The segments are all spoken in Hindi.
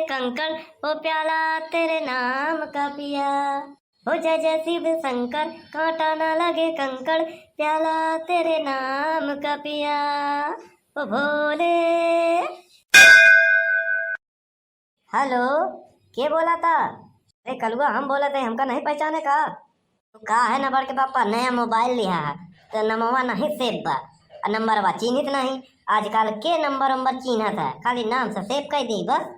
कंकड़, वो प्याला तेरे नाम का पिया। हो जय जय शिव शंकर, कांटा ना लगे कंकड़, प्याला तेरे नाम का पिया। ओ भोले। हेलो, के बोला था? अरे कलुआ हम बोला थे, हमका नहीं पहचाने का? तो का है ना बड़ के पापा, नया मोबाइल लिया है तो नंबरवा नहीं सेव बा, नंबरवा चिन्हित नहीं। आजकल के नंबर चिन्हत है, खाली नाम से सेव कर दी बस।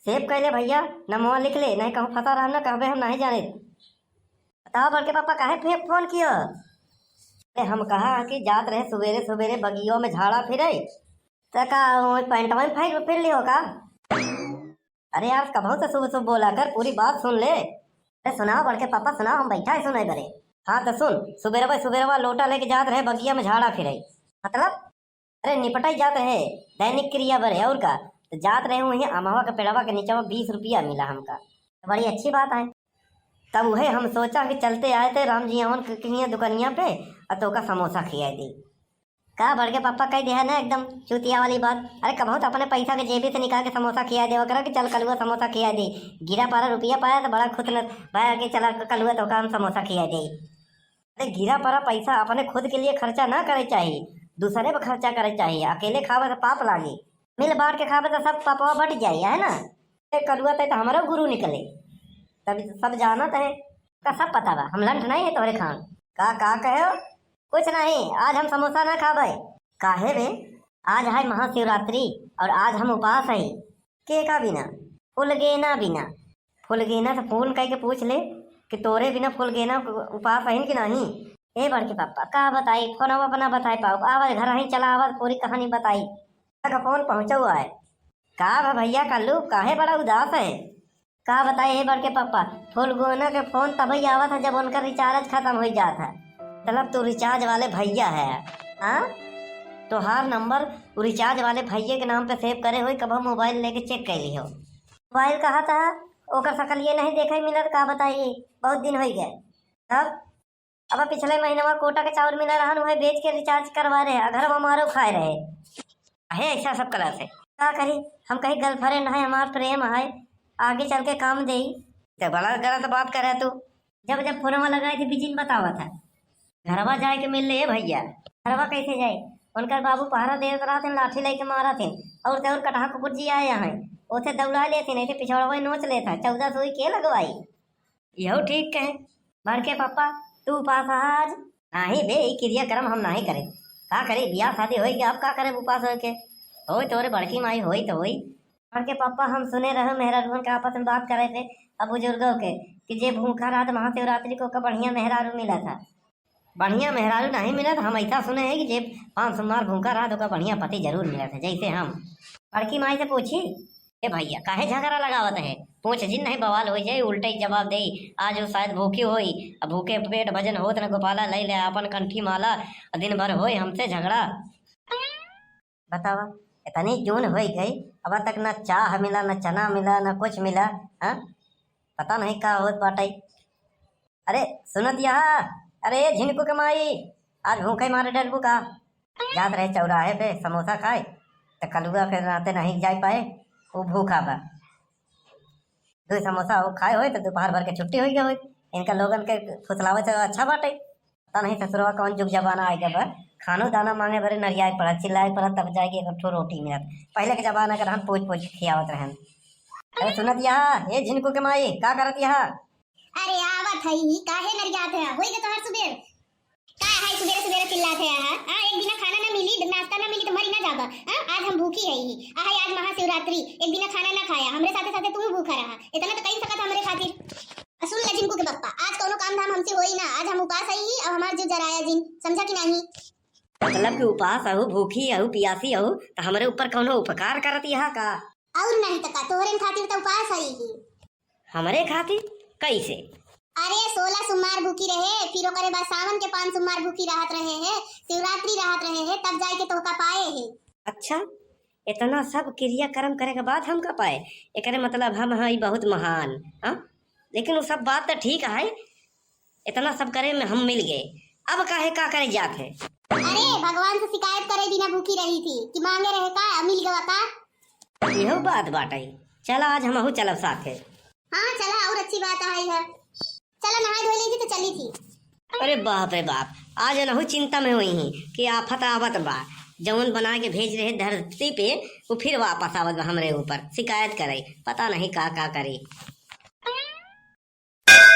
सेव कर ले भैया, नंबरवा लिख ले, नहीं कहूँ फंसा रहा ना कहबे हम नहीं जाने। बताओ बड़ के पापा काहे फोन कियो? अरे हम कहा कि जात रहे सवेरे सवेरे बगियों में झाड़ा फिरे, तो का पैंटवा में फिर लियो का? अरे यार कब से सुबह सुबह बोला कर, पूरी बात सुन ले। अरे सुनाओ बड़ के पापा सुनाओ, हम बैठा है सुनाई बरे। हाँ तो सुन, सुबेरवा लोटा लेके जात रहे बगिया में झाड़ा फिरे, मतलब अरे निपटाई जात रहे दैनिक क्रिया बरे और का। तो जात रहे वहीं अमवा के पेड़वा के नीचे 20 रुपया मिला हमका, तो बड़ी अच्छी बात है। तब वही हम सोचा कि चलते आए थे राम जी अवन की दुकानिया पे और तो का समोसा खिया दी। का बड़ के पापा कह दिया ना एकदम चुतिया वाली बात। अरे कब तो अपने पैसा के जेबी से निकाल के समोसा खिया देवा करा कि चल कलुआ समोसा खिया दे। गिरा पारा रुपया पाया तो बड़ा खुद भाया कि चला कलुआ तो का हम समोसा खिया दे। अरे गिरा पारा पैसा अपने खुद के लिए खर्चा ना करे चाहिए, दूसरे पर खर्चा करे चाहिए। अकेले खावे तो पाप लागे, मिल बांट के खावे तो सब पापवा बट जाए, है ना? कलुआ तो हमारा गुरु निकले, तभी सब जानत है का, सब पता बा। हम लंठ नहीं है तोहरे खान का कहे हो? कुछ नहीं, आज हम समोसा ना खावे। काहे बे? आज है महाशिवरात्रि और आज हम उपास है। के का बिना? फुलगेना बिना। फुलगेना से फोन करके पूछ ले कि तोरे बिना फुलगेना उपास है कि नहीं। ए बड़ के पापा का बताई, फोन अपना बताए पाओ, आवाज घर ही चला, आवाज पूरी कहानी बताई का फोन पहुंचा हुआ है। का भैया कल्लू काहे बड़ा उदास है? का बताए हे बड़ के पापा, फुलगोना के फोन तभी आवा था जब उनका रिचार्ज खत्म हो जाता है। मतलब तू रिचार्ज वाले भैया है? हाँ, तो हर नंबर रिचार्ज वाले भैया के नाम पे सेव करे हुए, कब मोबाइल लेके चेक कर ली हो। मोबाइल कहा था ओकर सकल ये नहीं देखा मिलत, का बताइए बहुत दिन हो गए। अब पिछले महीने में कोटा के चावल मिला रहा, वही बेच के रिचार्ज करवा रहे, घर में मारो खाए रहे है। ऐसा सब कलर से का करी? हम कहीं गर्लफ्रेंड है, हमार प्रेम है, आगे चल के काम दे। तो बड़ा गलत बात करे तू। जब फोनवा लगाए थे बिजिन बतावा था घरवा जाए के मिल ले भैया। घरवा कैसे जाए? उनका बाबू पहरा दे रहा थे, लाठी लेके मारा थे, और तो और कटहा कुकुर जी आए हैं, उसे दौड़ा लेते नहीं थे, पिछड़वा नोच लेता। 14 सुई के लगवाई। यहो ठीक कहे बड़ के पापा, तू उपास आज नहीं बे, क्रियाक्रम हम नहीं करे। का करे, बियाह शादी होगी अब का करे उपास होके? हो तोरे बड़की माई होई तो होई। बड़ के पापा हम सुने रहे मेहरारू के आपस में बात करे थे अब बुजुर्गों के कि जे भूखा रहा तो महाशिवरात्रि को का बढ़िया मेहरारू मिला था। बढ़िया मेहरारू नहीं मिला था, हम ऐसा सुने हैं कि जे 5 सोमवार भूखा रहा तो का बढ़िया पति जरूर मिला था। जैसे हम बड़की माई से पूछी, ए भैया काहे झगड़ा लगावत है? पूछ जिन नहीं बवाल हो जाए, उल्टे ही जवाब दे। आज वो शायद भूखी होई, अब भूखे पेट भजन होत न गोपाला ले ले अपन कंठी माला, दिन भर होई हमसे झगड़ा। बतावा इतनी जून हो गई, अब तक न चाह मिला, न चना मिला, न कुछ मिला। हाँ, पता नहीं का होत बाटे। अरे सुनत यहाँ, अरे झिनकू के माई आज भूखे मारे डलबू का? याद रहे चौराहे पे समोसा खाए तो कलुआ के नाते नहीं जा पाए, वो भूखा बा। 2 समोसा वो खाए हो तो दोपहर भर के छुट्टी हो गई। इनका लोगन के फुसलावे से अच्छा बाटे। पता नहीं ससुरवा कौन जुग जमाना आएगा बा, खानो दाना मांगे भरे नरियाए पड़ा, चिल्लाए पड़ा, तब जाएगी एक ठो रोटी मिलत। पहले के जमाना के रहन पोछ पोछ खियावत रहन। अरे सुनत यहाँ, ये झिनकू के माई का करत यहाँ? अरे आवत है ही काहे नरियात है? होई के तोहर सुबेर का है, सुबेरे सुबेरे चिल्लात है। हां एक बिना खाना ना मिली, नाश्ता ना मिली तो मरी ना जाबा। आज हम भूखी है ही, आज महाशिवरात्रि, एक बिना खाना ना खाया, हमरे साथे साथे तू भूखा रहा, इतना तो कहीं सकत हमरे खातिर। सुन ले जिनको के पप्पा, आज कोनो काम धाम हमसे होई ना, आज हम उपास है ही, अब हमार जो जराया जिन, समझा कि नहीं? मतलब कि उपास आहू, भूखी आहू, पियासी आहू तो हमारे ऊपर कौनो उपकार करत यहाँ का? और नहीं तो का, तोहरे खातिर तो उपास है ही। हमारे खातिर कैसे? अरे 16 सोमवार भूखी रहे, फिर ओकरे बाद सावन के 5 सोमवार भूखी रहत रहे है, शिवरात्रि रहत रहे है, तब जाके तो का पाए है। अच्छा, इतना सब क्रियाक्रम करे के बाद हम का पाए? एकरे मतलब हम हई बहुत महान। हाँ, लेकिन वो सब बात तो ठीक है, इतना सब करे में हम मिल गए, अब काहे का करे जात है? अरे भगवान से शिकायत करे बिना भूखी रही थी कि मांगे रहे का मिल गवा का? यह बात बाटे, चला आज हमहू चलब साथे। हाँ चला, और अच्छी बात आई है। चलो नहा धो ली थी तो चली थी। अरे बाप रे बाप, आज नहू चिंता में हुई ही कि आफत आवत बा। जौन बना के भेज रहे धरती पे वो फिर वापस आवत बा हमरे ऊपर, शिकायत करे, पता नहीं का करे।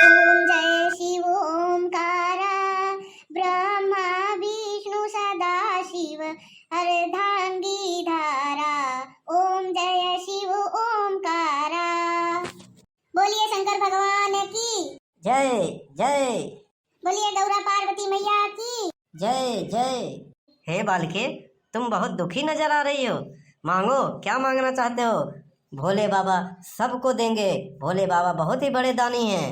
ओम जय शिव ओमकारा, ब्रह्मा विष्णु सदा शिव, अर्धांगी धारा। ओम जय शिव ओमकारा। बोलिए शंकर भगवान की जय जय। बोलिए गौरा पार्वती मैया की जय जय। हे बालके, तुम बहुत दुखी नजर आ रही हो। मांगो, क्या मांगना चाहते हो? भोले बाबा सबको देंगे। भोले बाबा बहुत ही बड़े दानी हैं।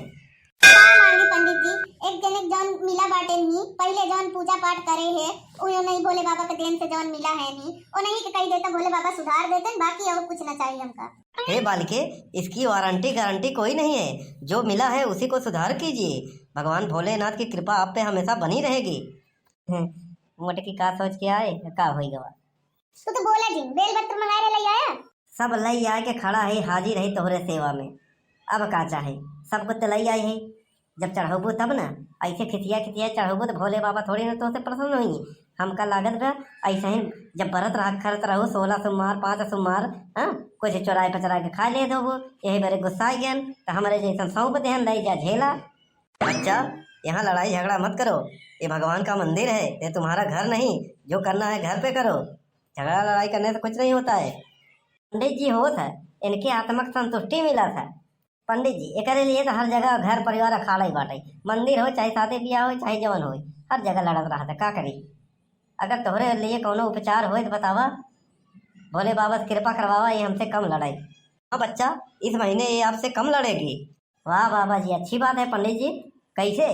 क्या मांगे पंडित जी? एक जने जौन मिला बाटे नहीं, पहले जौन पूजा पाठ करे है उयो नहीं, भोले बाबा के देन से जौन मिला है नहीं, ओ नहीं के कही देता भोले बाबा सुधार देते, बाकी और कुछ ना चाहिए हमका। हे बालके, इसकी वारंटी गारंटी कोई नहीं है। जो मिला है उसी को सुधार कीजिए। भगवान भोलेनाथ की कृपा आप पे हमेशा बनी रहेगी। मोटकी का सोच के आए का होई गवा। तू तो बोला जी बेलपत्र मंगाए रे ले आया। सब लई आए के खड़ा है, हाजिर है तोहरे सेवा में। अब का चाहे, सब कुछ तो लई आई है। जब चढ़ाबू तब ना, ऐसे खिचिया खिचिया चढ़ाबू तो भोले बाबा थोड़ी ना तो से प्रसन्न होंगे। हमका लागत बा ऐसा ही जब व्रत करत रहो 16 सोमवार 5 सोमवार, हाँ कुछ चौराहे पचरा के खा ले दो। यही बड़े गुस्सा गया तो हमारे जैसा सौंप देहन लई जा झेला। बच्चा, यहाँ लड़ाई झगड़ा मत करो। ये भगवान का मंदिर है, ये तुम्हारा घर नहीं। जो करना है घर पे करो, झगड़ा लड़ाई करने से कुछ नहीं होता है। पंडित जी हो था, इनके आत्मक संतुष्टि मिला था। पंडित जी एक लिए तो हर जगह घर परिवार अखाड़ा ही बाटे। मंदिर हो चाहे शादी ब्याह हो चाहे जवन हो, हर जगह लड़त रहा था। का करी? अगर तोहरे लिए कोनो उपचार हो तो बतावा, भोले बाबा से कृपा करवावा, ये हमसे कम लड़ाई। हाँ बच्चा, इस महीने ये आपसे कम लड़ेगी। वाह बाबा जी, अच्छी बात है। पंडित जी कैसे?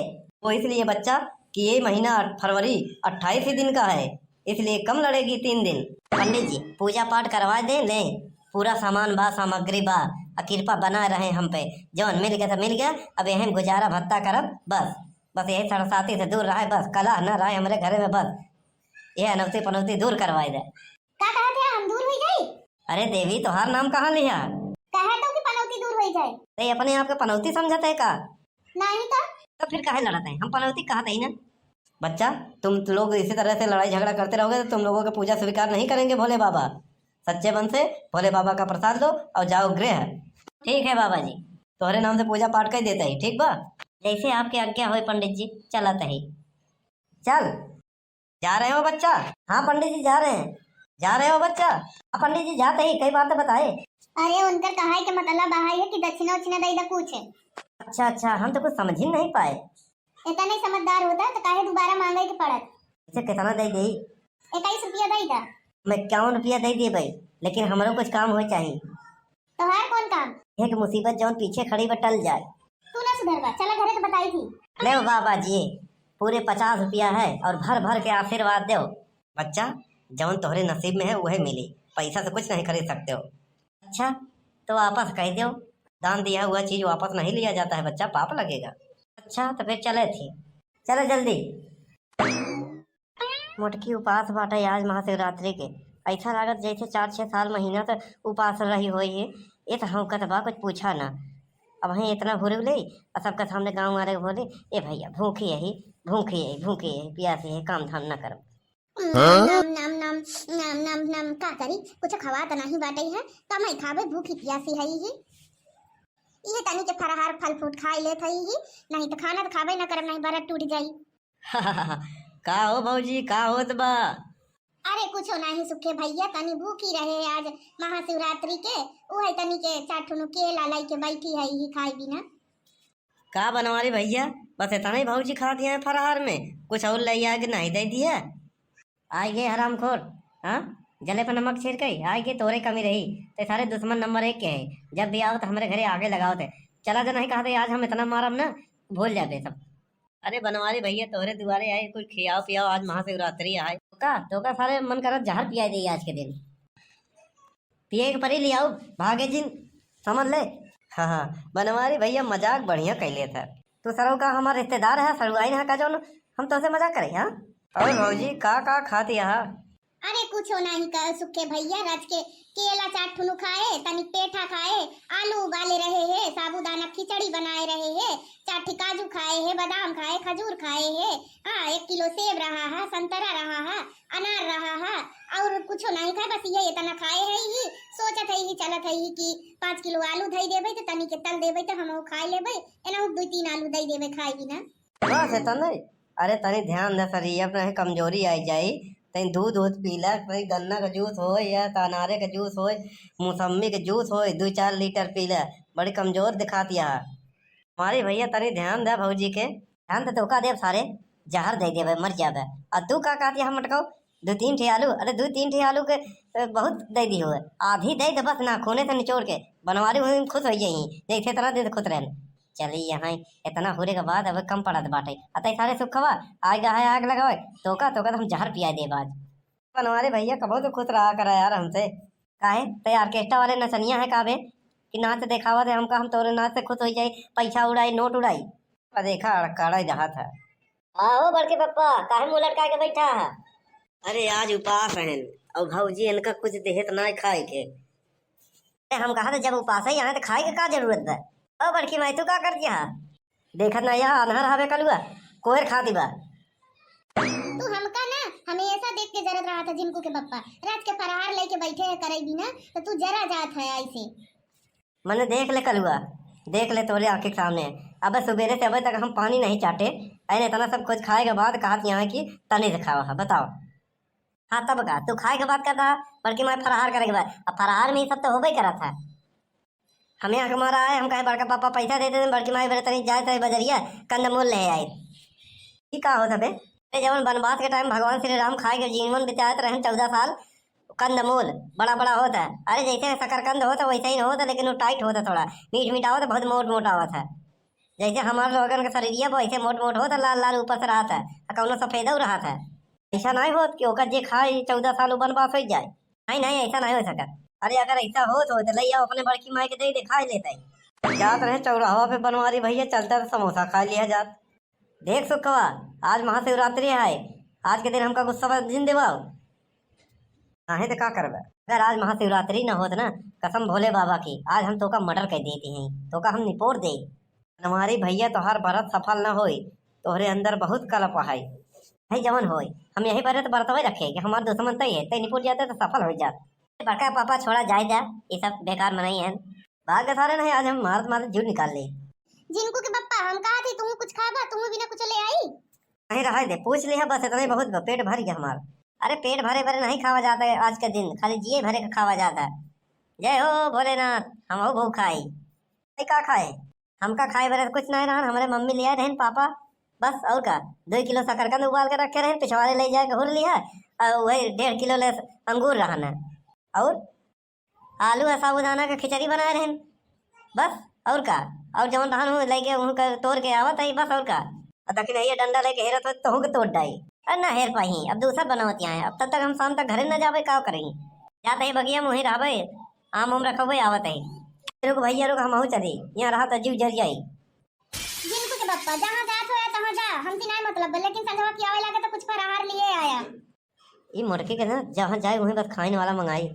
वो इसलिए बच्चा कि ये महीना फरवरी 28 ही दिन का है, इसलिए कम लड़ेगी 3 दिन। पंडित जी पूजा पाठ करवा दें, ले पूरा सामान बा, सामग्री बा, कृपा बना रहे हम पे। जौन मिल गया तो मिल गया, अब यही गुजारा भत्ता करब बस यही सरसाती से दूर रहे, बस कला न रहे हमारे घर में, बस यह अनौती पनौती दूर करवाई दे। का कहा थे हम दूर हो जाए? अरे देवी तोहार नाम कहाँ लिया? कहा तो कि पनौती दूर हो जाए। ते अपने आप के पनौती समझते है का? नहीं था तो फिर काहे लड़ते हैं? हम पनौती कहते ही ना। बच्चा, तुम लोग इसी तरह से लड़ाई झगड़ा करते रहोगे तो तुम लोगों की पूजा स्वीकार नहीं करेंगे भोले बाबा। सच्चे मन से भोले बाबा का प्रसाद लो और जाओ गृह। ठीक है बाबा जी, तोहरे नाम से पूजा पाठ कर देते ही। ठीक बा, जैसे आपके आज्ञा हो पंडित जी, चलत ही। चल, जा रहे हो बच्चा? हाँ पंडित जी जा रहे हैं। जा रहे हो बच्चा? हाँ पंडित जी जाते ही, कई बात बताए। अरे उनकर कहा के मतलब है कि दक्षिणा उछिना दई दा कुछ। अच्छा अच्छा, हम तो कुछ समझ ही नहीं पाए। इतना नहीं समझदार होता तो काहे दोबारा मांगे के पड़त। इसे कितना दे दी? 21 रुपया दई दा। मैं 51 रुपया दे दिए भाई, लेकिन हमारो कुछ काम हो चाहिए। तो है कौन काम? एक मुसीबत जौन पीछे खड़ी पर टल जाए। तू ना सुधरवा, चला घरे तो बताई थी। ले बाबा जी, पूरे 50 रुपया है और भर भर के आशीर्वाद दो। बच्चा, जौन तोहरे नसीब में है वह मिली, पैसा से कुछ नहीं खरीद सकते हो। अच्छा तो वापस कह दो, दान दिया हुआ चीज वापस नहीं लिया जाता है बच्चा, पाप लगेगा। अच्छा तो फिर चले थी, चलो जल्दी। मोटकी उपास बाटे आज महाशिवरात्रि के। ऐसा लागत जैसे 4-6 साल महीना तो उपास रही हो। ये तो हम कतबा कुछ पूछा ना। अब वहीं इतना भूरे ले और सबका सामने गाँव मारे बोले, ए भैया भूखी यही प्यासी है, काम धाम न करो। नाम नाम नाम नाम नाम नाम का करी, कुछ खवा तो नहीं बाटे है, कम ही खावे, भूखी प्यासी है ही। ये तनी के फरहार फल फ्रूट खाई ले थई ही, नहीं तो खाना तो खावे ना करब, नहीं बरत टूट जाई। का हो भौजी, का होत बा? अरे कुछ नहीं सुखे भैया, तनी भूखी रहे आज महाशिवरात्रि के, उहे तनी के चाठुनु केला लाई के बैठी है ही खाई बिना। का बनवारी भैया, बस इतना ही भौजी खा दिया है फरहार में, कुछ और ले आगे नहीं दे दिया। आए गए हरामखोर, हाँ जले पर नमक छिड़क आए गए, तोरे कमी रही तो सारे दुश्मन नंबर 1 के है। जब भी आओ तो हमारे घरे आगे लगाओ थे, चला जो नहीं कहते आज हम इतना मारब ना, भूल जाते सब। अरे बनवारी भैया तोहरे दुआरे आए, कुछ खियाओ पियाओ, आज महाशिवरात्रि आए। तो का सारे मन करत जहर पिया दे आज के दिन, पिए के परी लियाओ भागे जिन, समझ ले। हाँ बनवारी भैया मजाक बढ़िया कैले था। तू सरो का हमारा रिश्तेदार है, सरुआई ना का जो हम तो से मजाक करे। हाँ और भौजी का खाती है? अरे कुछ नहीं कर सुखे भैया, रज के केला चाट ठुनु खाए, तनी पेठा खाए, आलू उबाले रहे हैं, साबूदाना खिचड़ी बनाए रहे हैं, चाटी काजू खाए हैं, बादाम खाए, खजूर खाए हैं, हाँ 1 किलो सेब रहा है, संतरा रहा है, अनार रहा है, और कुछ नहीं खाए, बस ये इतना खाए है ही। सोचत है ही चलत है ही कि 5 किलो आलू धई देबे तो तनी के तल देबे तो हम खाए लेबे, एना 2-3 आलू धई देबे खाए बिना। बस है तो नहीं। अरे तनी ध्यान दे शरीर में कमजोरी आई जाई, तनी दूध पीला, तनी गन्ना का जूस हो या तो अनारे का जूस हो, मौसम्मी का जूस हो, 2-4 लीटर पीला, बड़ी कमजोर दिखाती है हमारी भैया। तनी ध्यान दे भौजी के, ध्यान तो का देव सारे जहर दे देवे मर जावे। और तू का कहती हम मटकाओ 2-3 ठे आलू, अरे 2-3 ठे आलू के बहुत दे दी हो, आधी दे दे बस ना खूने से निचोड़ के बनवारी हुई खुश हो जाई, जैसे तरह दे खुद रहन। चली यहाँ इतना होने के बाद अब कम पड़त बाटे, अतः सारे सुखवा आग है आग लगावे तो हम जहर पिया दे बाज। बनवारे भैया कबो तो खुश रहा करा यार हमसे, काहे ते ऑर्केस्ट्रा वाले नचनिया है काबे कि नाच दिखावा दे हमका, हम तोरे नाच से खुश हो जाए, पैसा उड़ाई नोट उड़ाई। देखा अड़काड़ा जहाँ था। आओ बड़के पप्पा काहे मुंह लटका के बैठा है? अरे आज उपास है और भौजी इनका कुछ देहत ना खाए के, हम कहा था जब उपास है यहाँ तो खाए के का जरूरत है। ओ बड़की माई तू का कर दिया देखत ना यहाँ अनहर हवे कलुआ कोहर खा दिबा। तू हमका ना हमेशा देख के जरत रहा था जिनको के पप्पा रात के फरार लेके बैठे है करे बिना, तो तू जरा जात है ऐसे। मैंने देख ले कलुआ, देख ले तोरे आंखें के सामने, अब सवेरे से अब तक हम पानी नहीं चाटे, ऐने इतना सब कुछ खाए के बाद कहा यहाँ की तनी से खावा है बताओ। हाँ तब का तू खाए के बाद करता बल्कि मैं फरार करे के बाद, अब फरार में ही सब तो हो ही करा था। हमें यहाँ हमारा आए हम कहे बड़का पापा पैसा देते थे, बड़की माई बेरे तनी जाए थे बजरिया कंदमूल ले आए की का होता बे। जब वनवास के टाइम भगवान श्री राम खाए के जीवन बिताते रहे 14 साल, कंदमूल बड़ा बड़ा होता है, अरे जैसे शकरकंद होता वैसे ही होता, लेकिन वो टाइट होता, थोड़ा मीठ मीठा होता, बहुत मोट मोटा होता है। जैसे हमारे लोगन का शरीर वैसे मोट मोट होता, लाल लाल ऊपर से रहा था, कौनो सफेद हो रहा था। ऐसा नहीं हो कि ओकर जे खाए 14 साल वनवास हो जाए, नहीं नहीं ऐसा नहीं हो सका। अरे अगर ऐसा हो तो ले आओ अपने बड़की माई के दे खा लेता है। जात रहे चौराहा पे बनवारी भैया चलता तो समोसा खा लिया जात। देख सुखवा आज महाशिवरात्रि है, आज के दिन हमका गुस्सा दिन देवाओ आहे तो का करबे। अगर आज महाशिवरात्रि न होत ना कसम भोले बाबा की आज हम तो का मर्डर कर देती हैं, तो का हम निपोर दे। हमारी भैया तोहार व्रत सफल न होई, तोहरे अंदर बहुत कलप है भाई जवन होई, हम यही पर तो बरतवे रखे कि हमारे दुश्मन तय है, तय निपुर जाते तो सफल हो जात। बड़का पापा छोड़ा जाए जा, ये सब बेकार मनाई है, भाग सारे नहीं आज हम मारत मारत जीव निकाल ले। जिनको के पप्पा हम कहा थे तुम कुछ खाबा, तुम बिना कुछ ले आई। नहीं रहा दे पूछ लिया बस इतना ही बहुत पेट भर गया हमारा। अरे पेट भरे भरे नहीं खावा जाता है आज के दिन, खाली जिए भरे का खावा जाता है। जय हो भोलेनाथ, हम हो भूख खाई का खाए, हमका खाए भरे कुछ नहीं रहा, हमारे मम्मी ले आए रहन पापा बस, और का 2 किलो शकरकंद उबाल के रखे रहन, पिछवाड़े ले जाके हुर लिया, और वही 1.5 किलो ले अंगूर रहना, और आलू और साबूदाना का खिचड़ी बनाए रहन बस, और का और जवन रहन हूँ लेके उनका तोड़ के आवत है बस, और का दक्षिण ये डंडा लेके हेरत हो तो हूँ के तोड़ डाई, अरे ना हेर पाही अब दूसरा बनवत यहाँ है। अब तब तक हम शाम तक घरे न जाबे का करेंगे, जाते ही बगिया मुँह रहबे आम उम रखबे आवत है रुक भैया रुक हम चले, यहाँ रहा तो जीव जर जाई। जिनको के पप्पा जहाँ जात होया तहाँ जा, हमसे नहीं मतलब, लेकिन संध्या की आवे लगे तो कुछ फरार लिए आया। ये मुर्गी के ना जहाँ जाए वहीं बस खाने वाला मंगाई।